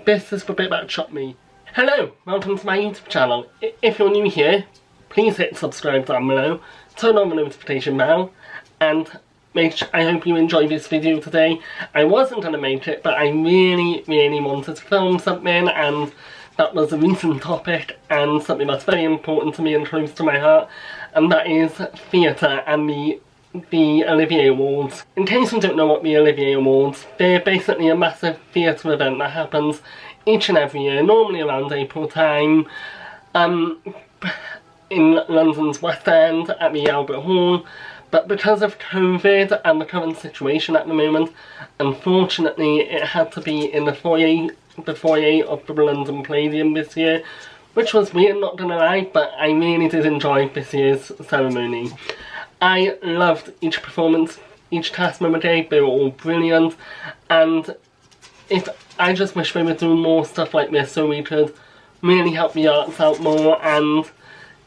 this is the bit that shocked me. Hello, welcome to my YouTube channel. If you're new here, please hit subscribe down below, turn on the notification bell, and I hope you enjoy this video today. I wasn't going to make it, but I really wanted to film something, and that was a recent topic and something that's very important to me and close to my heart, and that is theatre and the Olivier Awards. In case you don't know what the Olivier Awards, they're basically a massive theatre event that happens each and every year, normally around April time, in London's West End at the Albert Hall. But because of COVID and the current situation at the moment, unfortunately it had to be in the foyer of the London Palladium this year, which was weird, not gonna lie, but I really did enjoy this year's ceremony. I loved each performance, each cast member gave, they were all brilliant, and I just wish they would do more stuff like this so we could really help the arts out more and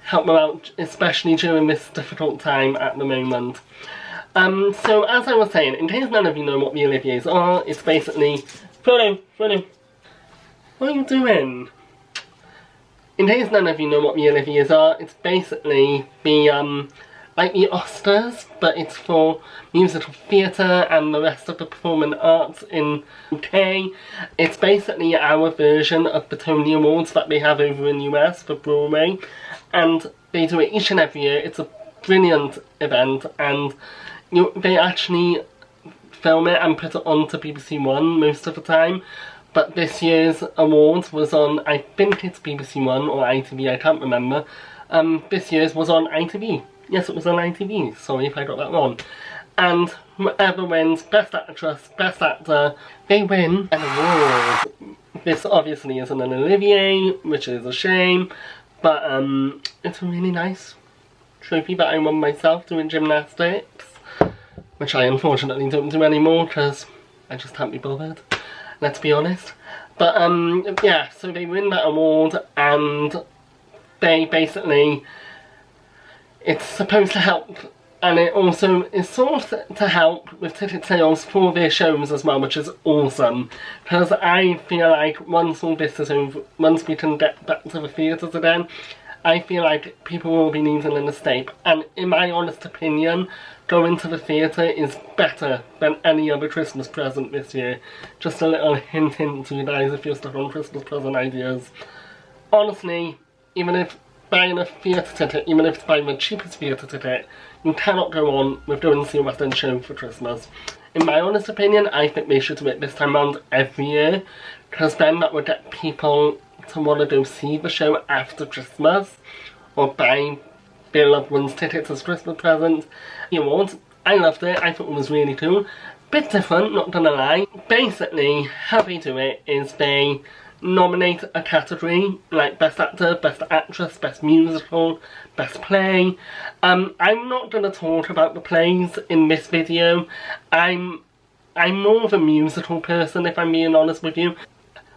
help them out, especially during this difficult time at the moment. So as I was saying, in case none of you know what the Oliviers are, it's basically... Frodo! What are you doing? In case none of you know what the Oliviers are, it's basically the, like the Oscars, but it's for musical theatre and the rest of the performing arts in UK. It's basically our version of the Tony Awards that they have over in the US for Broadway, and they do it each and every year. It's a brilliant event, and they actually film it and put it on to BBC One most of the time, but this year's awards was on, I think it's BBC One or ITV, I can't remember. This year's was on ITV. Yes, it was on ITV, sorry if I got that wrong. And whoever wins Best Actress, Best Actor, they win an award. This obviously isn't an Olivier, which is a shame, but it's a really nice trophy that I won myself doing gymnastics, which I unfortunately don't do anymore because I just can't be bothered, let's be honest. But yeah, so they win that award, and they basically... it's supposed to help, and it also is sort of to help with ticket sales for their shows as well, which is awesome. Because I feel like once all this is over, once we can get back to the theatres again, I feel like people will be needing an escape. And in my honest opinion, going to the theatre is better than any other Christmas present this year. Just a little hint to you guys if you're stuck on Christmas present ideas. Honestly, even if buying a theatre ticket, even if it's buying the cheapest theatre ticket, you cannot go on with going to see a West End show for Christmas. In my honest opinion, I think they should do it this time around every year, because then that would get people to want to go see the show after Christmas, or buy their loved ones tickets as Christmas presents. The awards, I loved it, I thought it was really cool. Bit different, not gonna lie. Basically, how they do it is they nominate a category, like Best Actor, Best Actress, Best Musical, Best Play. I'm not going to talk about the plays in this video. I'm more of a musical person, if I'm being honest with you.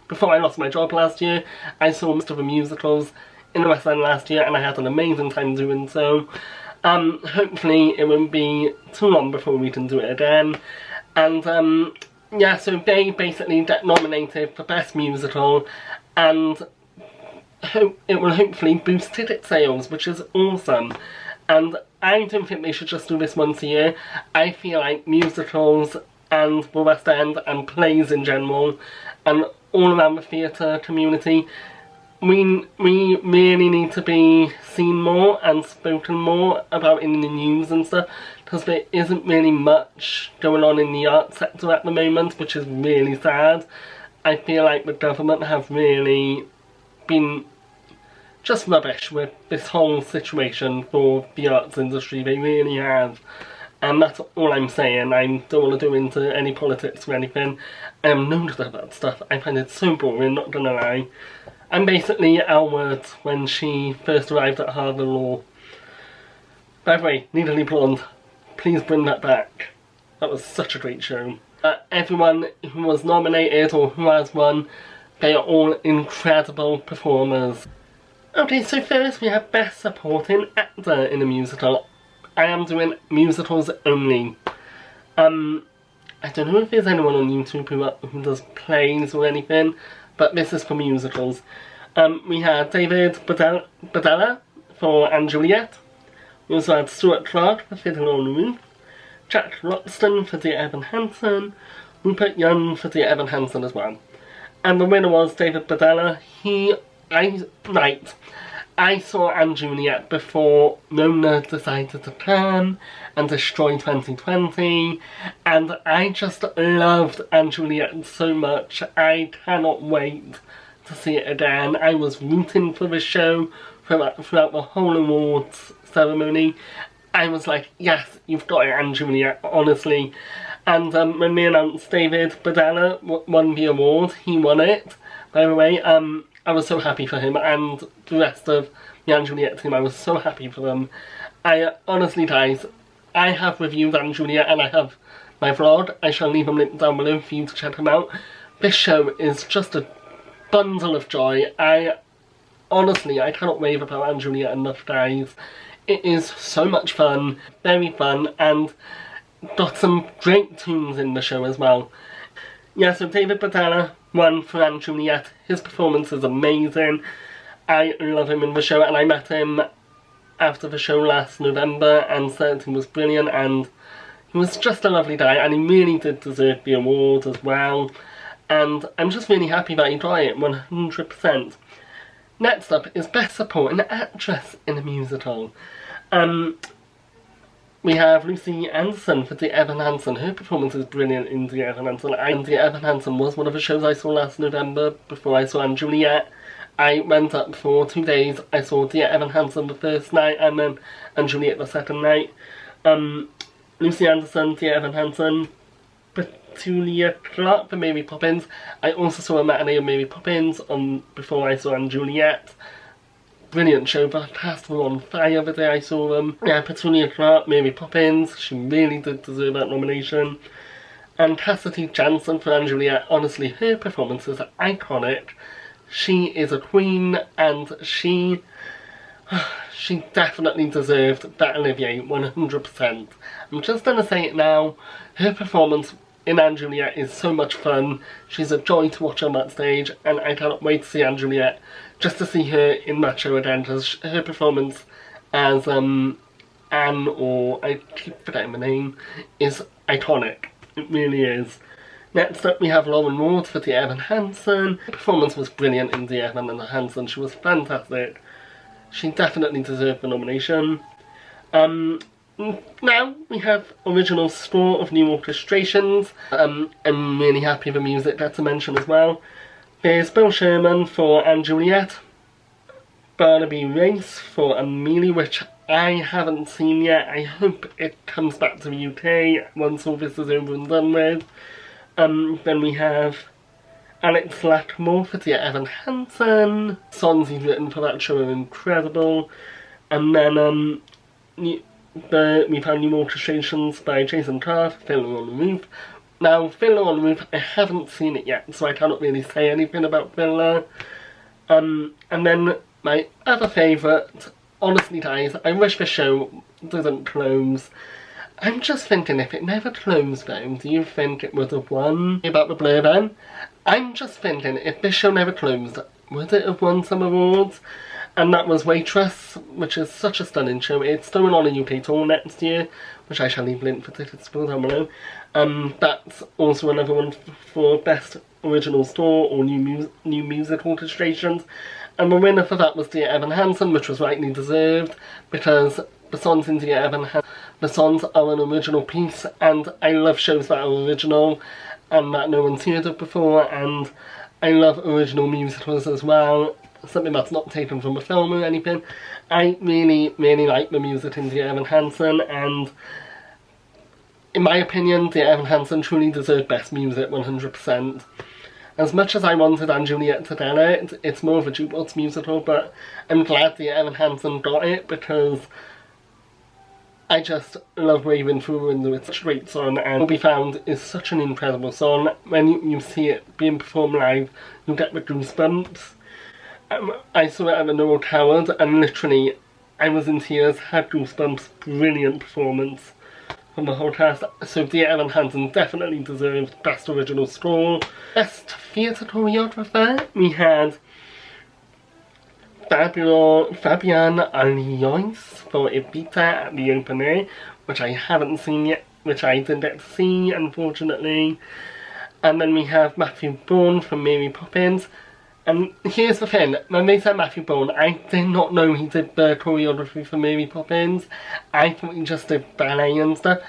Before I lost my job last year, I saw most of the musicals in the West End last year, and I had an amazing time doing so. Hopefully it won't be too long before we can do it again. And yeah, so they basically get nominated for Best Musical, and it will hopefully boost ticket sales, which is awesome. And I don't think they should just do this once a year. I feel like musicals and the West End and plays in general, and all around the theatre community, we really need to be seen more and spoken more about in the news and stuff, because there isn't really much going on in the art sector at the moment, which is really sad. I feel like the government have really been just rubbish with this whole situation for the arts industry. They really have. And that's all I'm saying. I don't want to go into any politics or anything. I am no good at that stuff. I find it so boring, not gonna lie. I'm basically Elle Woods when she first arrived at Harvard Law. By the way, Legally Blonde, please bring that back. That was such a great show. Everyone who was nominated or who has won, they are all incredible performers. Okay, so first we have Best Supporting Actor in a Musical. I am doing musicals only. I don't know if there's anyone on YouTube who does plays or anything, but this is for musicals. We had David Badella for & Juliet. We also had Stuart Clark for Fiddler on the Roof, Jack Roxton for Dear Evan Hansen, Rupert Young for Dear Evan Hansen as well. And the winner was David Badella. I saw & Juliet before Rona decided to come and destroy 2020, and I just loved & Juliet so much. I cannot wait to see it again. I was rooting for the show throughout the whole awards ceremony. I was like, yes, you've got it, & Juliet, honestly. And when they announced David Badella won the award, he won it, by the way. I was so happy for him, and the rest of the & Juliet team, I was so happy for them. Honestly, guys, I have reviewed & Juliet, and I have my vlog. I shall leave them linked down below for you to check them out. This show is just a bundle of joy. Honestly, I cannot rave about & Juliet enough, guys. It is so much fun, very fun, and got some great tunes in the show as well. Yeah, so David Badella won for & Juliet. His performance is amazing. I love him in the show, and I met him after the show last November and said he was brilliant, and he was just a lovely guy, and he really did deserve the award as well. And I'm just really happy that he got it, 100%. Next up is Best Supporting Actress in a Musical. We have Lucy Anderson for Dear Evan Hansen. Her performance is brilliant in Dear Evan Hansen. And Dear Evan Hansen was one of the shows I saw last November before I saw & Juliet. I went up for 2 days. I saw Dear Evan Hansen the first night and then & Juliet the second night. Lucy Anderson, Dear Evan Hansen, Petunia Clark for Mary Poppins. I also saw a matinee of Mary Poppins before I saw & Juliet. Brilliant show, but the cast were on fire the day I saw them. Yeah, Petunia Clark, Mary Poppins, she really did deserve that nomination. And Cassidy Jansen for & Juliet, honestly, her performance is iconic. She is a queen, and she definitely deserved that Olivier, 100%. I'm just gonna say it now, her performance in & Juliet is so much fun. She's a joy to watch on that stage, and I cannot wait to see & Juliet, just to see her in that show again, because her performance as Anne, or I keep forgetting the name, is iconic. It really is. Next up we have Lauren Ward for Dear Evan Hansen. Her performance was brilliant in Dear Evan Hansen. She was fantastic. She definitely deserved the nomination. Now we have original score of new orchestrations. I'm really happy the music gets a mention as well. There's Bill Sherman for & Juliet, Barnaby Race for Amelie, which I haven't seen yet. I hope it comes back to the UK once all this is over and done with. Then we have Alex Lackmore for Dear Evan Hansen. Songs he's written for that show are incredible. And then we've had new orchestrations by Jason Carr for Fiddler on the Roof. Now, Fiddler on the Roof, I haven't seen it yet, so I cannot really say anything about Fiddler. And then my other favourite, honestly guys, I wish the show doesn't close. I'm just thinking, if it never closed though, do you think it would have won? About the Blur then? I'm just thinking, if this show never closed, would it have won some awards? And that was Waitress, which is such a stunning show. It's going on a UK tour next year, which I shall leave a link for tickets down below. That's also another one for Best Original Score or New Music Orchestrations. And the winner for that was Dear Evan Hansen, which was rightly deserved, because the songs in Dear Evan Hansen, the songs are an original piece, and I love shows that are original and that no one's heard of before, and I love original musicals as well. Something that's not taken from a film or anything. I really, really like the music in Dear Evan Hansen, and in my opinion, Dear Evan Hansen truly deserved Best Music 100%. As much as I wanted & Juliet to get it, it's more of a jukebox musical, but I'm glad Dear Evan Hansen got it, because I just love Raving Through a Window. It's such a great song, and Will Be Found is such an incredible song. When you see it being performed live, you get the goosebumps. I saw it at the Noel Coward, and literally, I was in tears, had goosebumps, brilliant performance. from the whole cast. So Dear Evan Hansen definitely deserved Best Original Score. Best Theatre Choreographer, we had Fabian Aliois for Evita at the Open Air, which I haven't seen yet, which I didn't get to see, unfortunately. And then we have Matthew Bourne from Mary Poppins. And here's the thing, when they said Matthew Bourne, I did not know he did the choreography for Mary Poppins. I thought he just did ballet and stuff.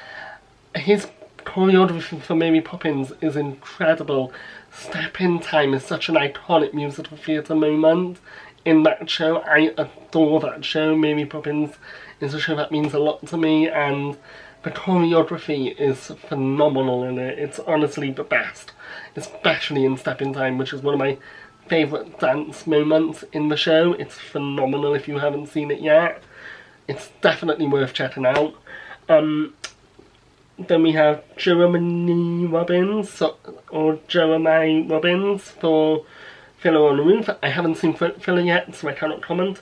His choreography for Mary Poppins is incredible. Step in Time is such an iconic musical theatre moment in that show. I adore that show. Mary Poppins is a show that means a lot to me, and the choreography is phenomenal in it. It's honestly the best, especially in Step in Time, which is one of my favourite dance moments in the show. It's phenomenal if you haven't seen it yet. It's definitely worth checking out. Then we have Jeremy Robbins for Filler on the Roof. I haven't seen Filler yet, so I cannot comment.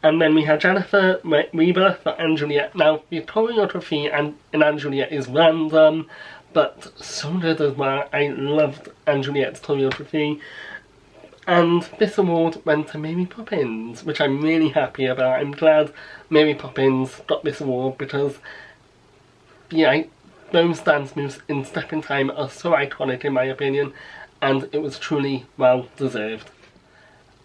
And then we had Jennifer Weber for Anne Juliet. Now, the choreography in Anne Juliet is random, but so good as well. I loved Anne Juliet's choreography. And this award went to Mary Poppins, which I'm really happy about. I'm glad Mary Poppins got this award because, yeah, those dance moves in Step in Time are so iconic in my opinion, and it was truly well deserved.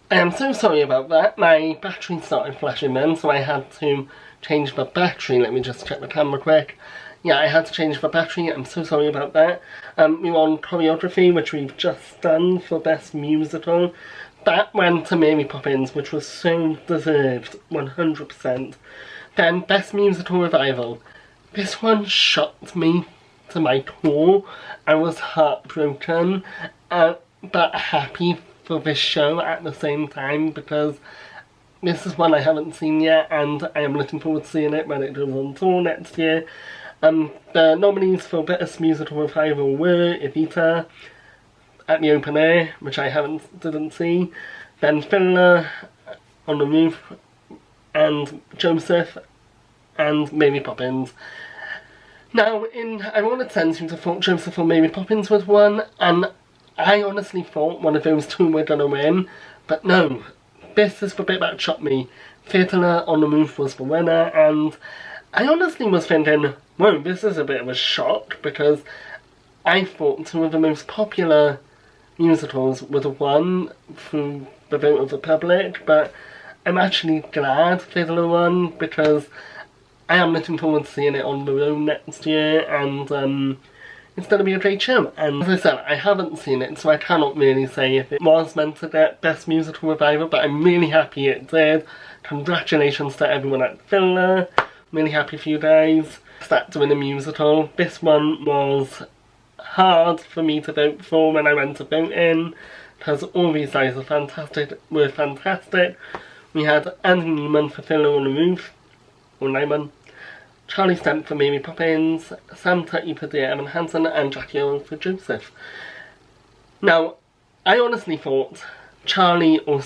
I am so sorry about that. My battery started flashing then, so I had to change the battery. Let me just check the camera quick. Yeah, I had to change the battery. I'm so sorry about that. We were on choreography, which we've just done for Best Musical. That went to Mary Poppins, which was so deserved, 100%. Then Best Musical Revival. This one shocked me to my core. I was heartbroken, but happy for this show at the same time, because this is one I haven't seen yet, and I am looking forward to seeing it when it goes on tour next year. The nominees for Best Musical Revival were Evita at the Open Air, which I didn't see, then Fiddler on the Roof, and Joseph, and Mary Poppins. Now, I wanted to send you to thought Joseph or Mary Poppins was one, and I honestly thought one of those two were going to win, but no, this is the bit that shocked me. Fiddler on the Roof was the winner, and I honestly was thinking, whoa, this is a bit of a shock, because I thought two of the most popular musicals would have won through the vote of the public, but I'm actually glad Fiddler won, because I am looking forward to seeing it on the road next year, and it's going to be a great show. And as I said, I haven't seen it, so I cannot really say if it was meant to get Best Musical Revival, but I'm really happy it did. Congratulations to everyone at Fiddler. Really happy for you guys. Best Actor in a Musical. This one was hard for me to vote for when I went to vote in, because all these guys were fantastic. We had Andy Newman for Fiddler on the Roof, or Nyman, Charlie Stent for Mary Poppins, Sam Tutty for Dear Evan Hansen, and Jackie Owen for Joseph. Now, I honestly thought Charlie or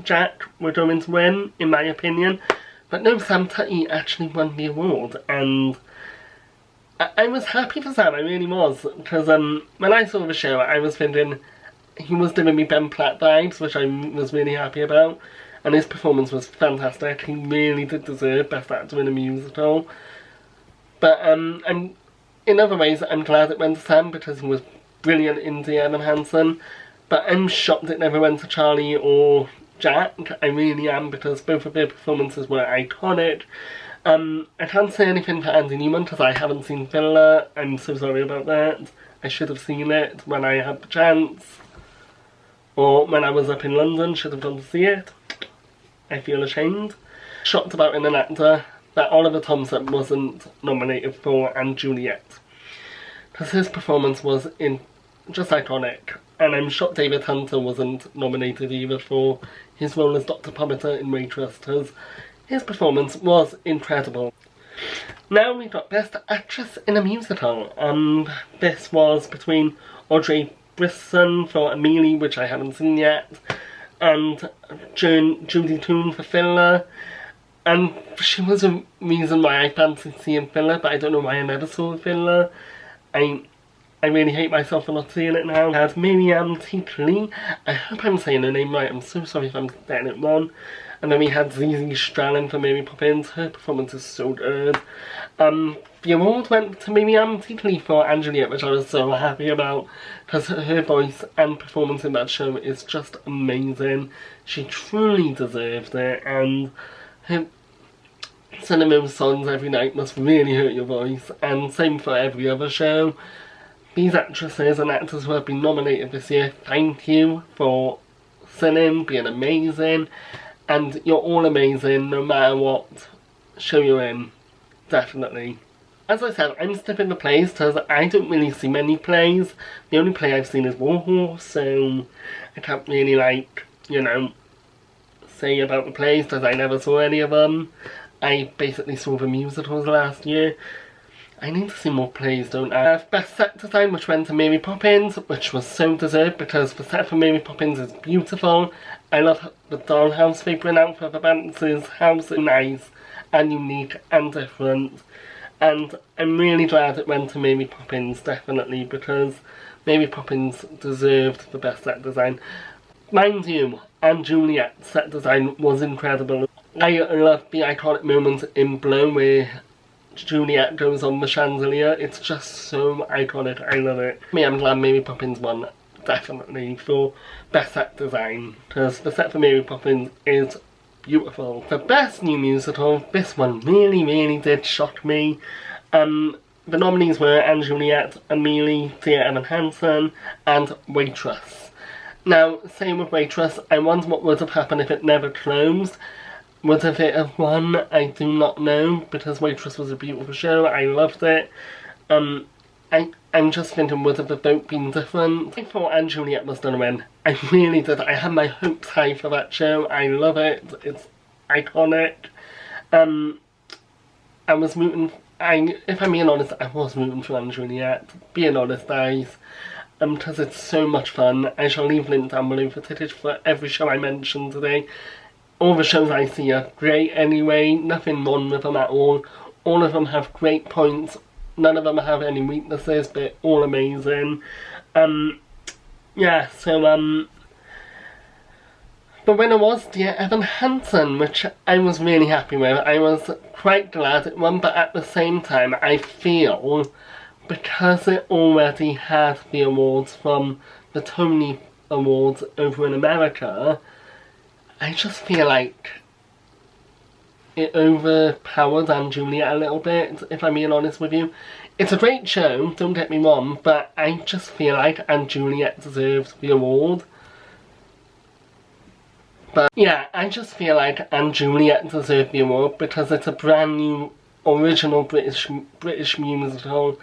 Jack were going to win, in my opinion, but no, Sam Tutty actually won the award, and I was happy for Sam, I really was, because when I saw the show, I was thinking he was giving me Ben Platt vibes, which I was really happy about. And his performance was fantastic. He really did deserve Best Actor in a Musical. But and in other ways, I'm glad it went to Sam because he was brilliant in Dear Evan Hansen. But I'm shocked it never went to Charlie or Jack. I really am, because both of their performances were iconic. I can't say anything for Andy Newman because I haven't seen Fiddler. I'm so sorry about that. I should have seen it when I had the chance. Or when I was up in London, should have gone to see it. I feel ashamed. Shocked about in an actor that Oliver Thompson wasn't nominated for Anne Juliet, because his performance was just iconic, and I'm shocked David Hunter wasn't nominated either for his role as Dr. Pomatter in Waitress, because his performance was incredible. Now we've got Best Actress in a Musical, and this was between Audrey Brisson for Amelie, which I haven't seen yet, and Judy Toon for Fiddler. And she was a reason why I fancied seeing filler, but I don't know why I never saw filler. I really hate myself for not seeing it now. We had Miriam Teakley. I hope I'm saying her name right. I'm so sorry if I'm getting it wrong. And then we had Zizi Stralin for Mary Poppins. Her performance is so good. The award went to Miriam Teakley for Anjuliette, which I was so happy about, because her voice and performance in that show is just amazing. She truly deserved it, and her singing those songs every night must really hurt your voice, and same for every other show. These actresses and actors who have been nominated this year, thank you for singing, being amazing, and you're all amazing no matter what show you're in, definitely. As I said, I'm skipping the plays because I don't really see many plays. The only play I've seen is Warhorse, so I can't really, like, you know, say about the plays because I never saw any of them. I basically saw the musicals last year. I need to see more plays, don't I? I have Best Set Design, which went to Mary Poppins, which was so deserved because the set for Mary Poppins is beautiful. I love the dollhouse they bring out for the Vance's house. It's nice and unique and different. And I'm really glad it went to Mary Poppins, definitely, because Mary Poppins deserved the best set design. Mind you, and Juliet's set design was incredible. I love the iconic moment in Blow where Juliet goes on the chandelier. It's just so iconic, I love it. I'm glad Mary Poppins won, definitely, for best set design, because the set for Mary Poppins is beautiful. For best new musical, this one really did shock me. The nominees were Anne Juliet, Amelie, Dear Evan Hansen, and Waitress. Now, same with Waitress, I wonder what would have happened if it never closed. Would have it have won? I do not know, because Waitress was a beautiful show, I loved it. I'm just thinking, would have the vote been different? I thought Anne Juliet was gonna win. I really did. I had my hopes high for that show. I love it. It's iconic. I was rooting. If I'm being honest, I was rooting for Anne Juliet. Being honest, guys. Because it's so much fun. I shall leave a link down below for tickets for every show I mentioned today. All the shows I see are great anyway. Nothing wrong with them at all. All of them have great points. None of them have any weaknesses, but all amazing. Yeah, so, the winner was Dear Evan Hansen, which I was really happy with. I was quite glad it won, but at the same time, I feel, because it already had the awards from the Tony Awards over in America, I just feel like it overpowered Anne Juliet a little bit, if I'm being honest with you. It's a great show, don't get me wrong, but I just feel like Anne Juliet deserves the award. But yeah, I just feel like Anne Juliet deserved the award because it's a brand new, original British musical,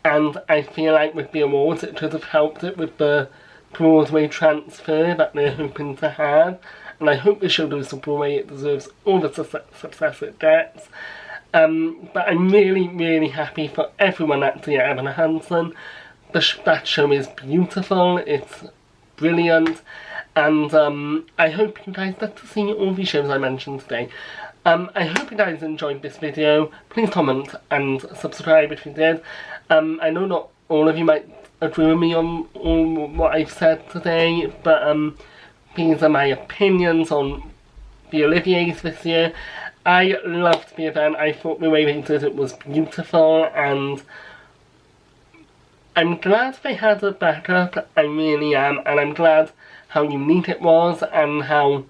and I feel like with the awards it could have helped it with the Broadway transfer that they're hoping to have. And I hope the show goes to Broadway. It deserves all the success it gets. But I'm really happy for everyone at Dear Evan Hansen. That show is beautiful, it's brilliant, and I hope you guys get to see all these shows I mentioned today. I hope you guys enjoyed this video. Please comment and subscribe if you did. I know not all of you might agree with me on all what I've said today, but these are my opinions on the Oliviers this year. I loved the event. I thought the way they did it was beautiful, and I'm glad they had a backup. I really am, and I'm glad how unique it was and how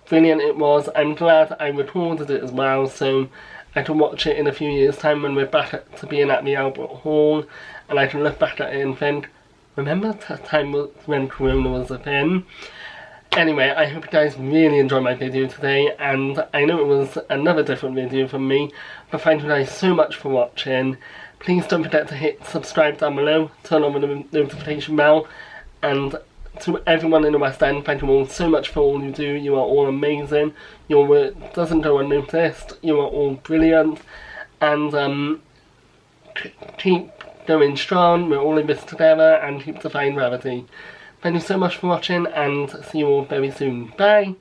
brilliant it was. I'm glad I recorded it as well, so I can watch it in a few years' time when we're back to being at the Albert Hall, and I can look back at it and think, remember that time when Corona was a thing? Anyway, I hope you guys really enjoyed my video today, and I know it was another different video from me, but thank you guys so much for watching. Please don't forget to hit subscribe down below, turn on the notification bell, and to everyone in the West End, thank you all so much for all you do. You are all amazing. Your work doesn't go unnoticed. You are all brilliant, and keep going strong. We're all in this together, and keep defying gravity. Thank you so much for watching, and see you all very soon. Bye!